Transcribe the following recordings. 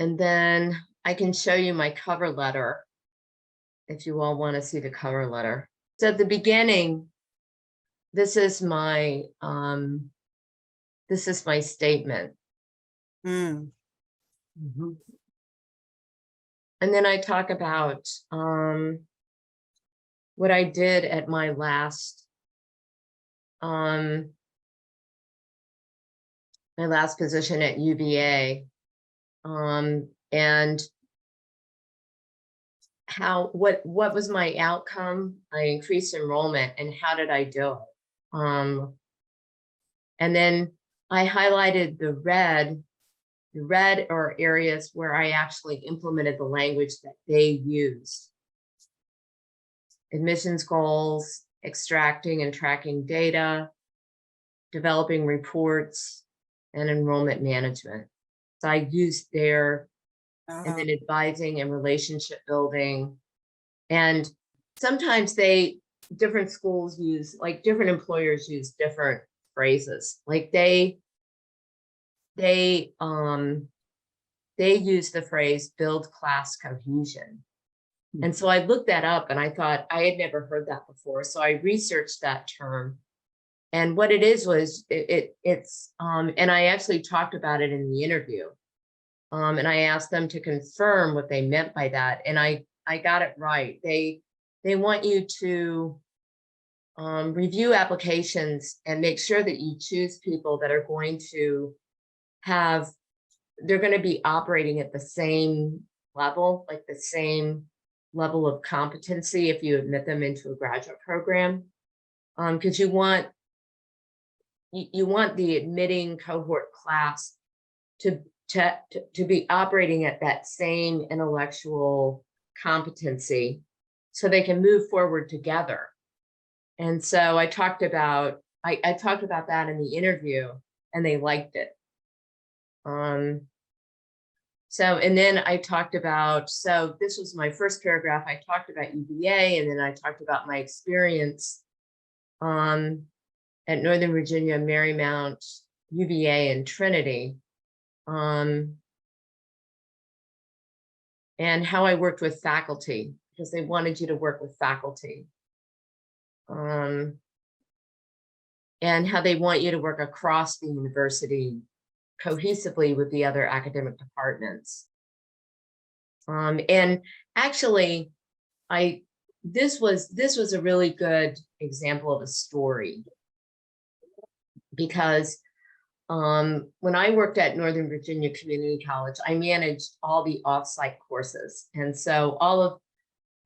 And then I can show you my cover letter if you all want to see the cover letter. So at the beginning, this is my statement. Mm. Mhm. And then I talk about what I did at my um, last position at UVA, and what was my outcome? I increased enrollment, and how did I do it? And then I highlighted the red are areas where I actually implemented the language that they used. Admissions goals, extracting and tracking data, developing reports, and enrollment management. So I used their, and Uh, then advising and relationship building. And sometimes different schools use, like different employers use different phrases. Like they use the phrase build class cohesion. And so I looked that up and I thought I had never heard that before. So I researched that term. And what it is was it's and I actually talked about it in the interview. And I asked them to confirm what they meant by that. And I got it right. They want you to review applications and make sure that you choose people that are going to they're going to be operating at the same level, like the same level of competency if you admit them into a graduate program. Because you want the admitting cohort class to be operating at that same intellectual competency so they can move forward together. And so I talked about that in the interview, and they liked it. So, and then I talked about, so this was my first paragraph. I talked about UVA, and then I talked about my experience at Northern Virginia, Marymount, UVA, and Trinity, and how I worked with faculty, because they wanted you to work with faculty. And how they want you to work across the university cohesively with the other academic departments. And actually, this was a really good example of a story, because when I worked at Northern Virginia Community College, I managed all the offsite courses, and so all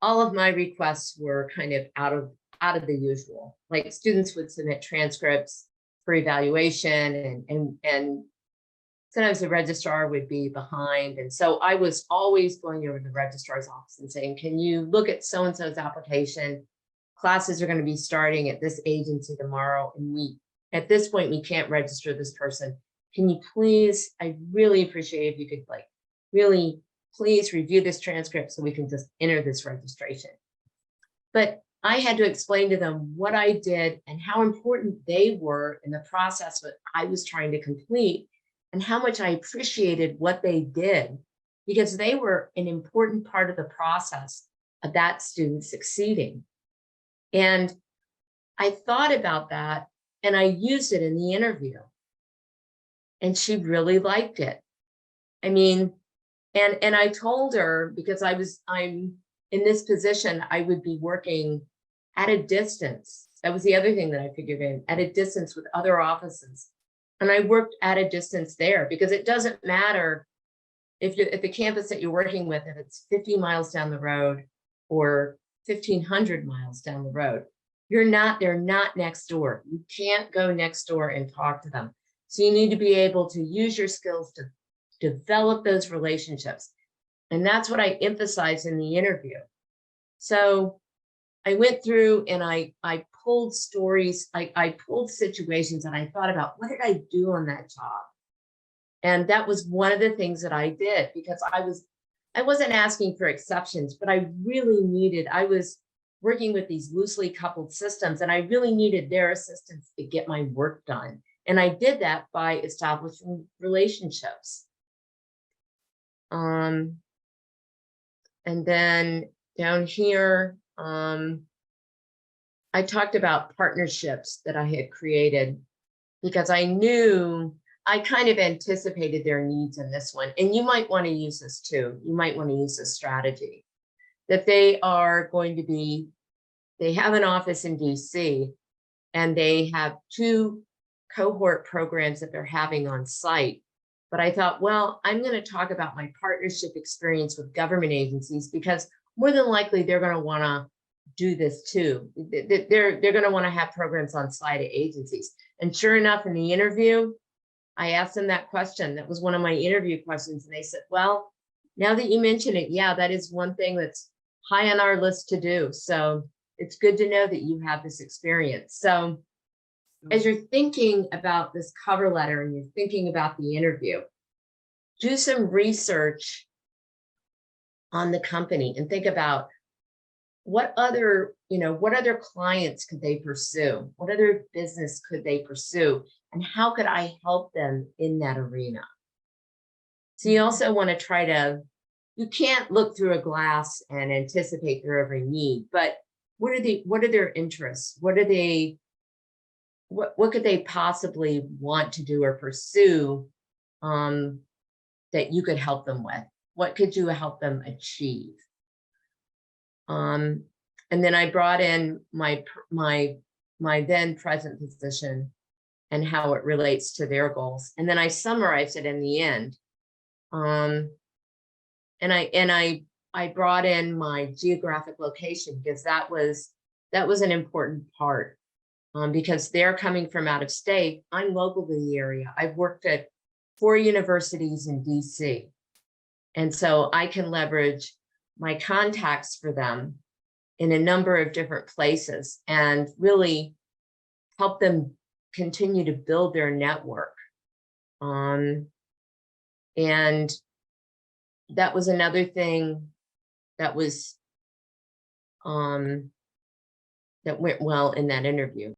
of my requests were kind of out of the usual. Like students would submit transcripts for evaluation, and sometimes the registrar would be behind. And so I was always going over to the registrar's office and saying, can you look at so-and-so's application? Classes are going to be starting at this agency tomorrow, and at this point, we can't register this person. Can you please, I really appreciate if you could really please review this transcript so we can just enter this registration. But I had to explain to them what I did and how important they were in the process that I was trying to complete, and how much I appreciated what they did, because they were an important part of the process of that student succeeding. And I thought about that, and I used it in the interview, and she really liked it. I mean, and I told her, because I'm in this position, I would be working at a distance. That was the other thing that I figured in, at a distance with other offices. And I worked at a distance there, because it doesn't matter if you're at the campus that you're working with, if it's 50 miles down the road or 1,500 miles down the road. They're not next door. You can't go next door and talk to them. So you need to be able to use your skills to develop those relationships. And that's what I emphasized in the interview. So I went through and I pulled stories, I pulled situations, and I thought about, what did I do on that job? And that was one of the things that I did, because I wasn't asking for exceptions, but I was working with these loosely coupled systems, and I really needed their assistance to get my work done. And I did that by establishing relationships. And then down here, I talked about partnerships that I had created because I knew I kind of anticipated their needs in this one. And you might want to use this too. You might want to use this strategy that they are going to be, they have an office in DC and they have 2 cohort programs that they're having on site. But I thought, well, I'm going to talk about my partnership experience with government agencies because more than likely they're going to want to do this too. They're going to want to have programs on site at agencies. And sure enough, in the interview, I asked them that question. That was one of my interview questions. And they said, well, now that you mention it, yeah, that is one thing that's high on our list to do. So it's good to know that you have this experience. So as you're thinking about this cover letter and you're thinking about the interview, do some research on the company and think about what other clients could they pursue? What other business could they pursue? And how could I help them in that arena? So you also want to try to, you can't look through a glass and anticipate their every need, but what are their interests? What could they possibly want to do or pursue that you could help them with? What could you help them achieve? And then I brought in my then present position and how it relates to their goals. And then I summarized it in the end. And I brought in my geographic location because that was an important part. Because they're coming from out of state. I'm local to the area. I've worked at 4 universities in DC. And so I can leverage my contacts for them in a number of different places and really help them continue to build their network. And that was another thing that was that went well in that interview.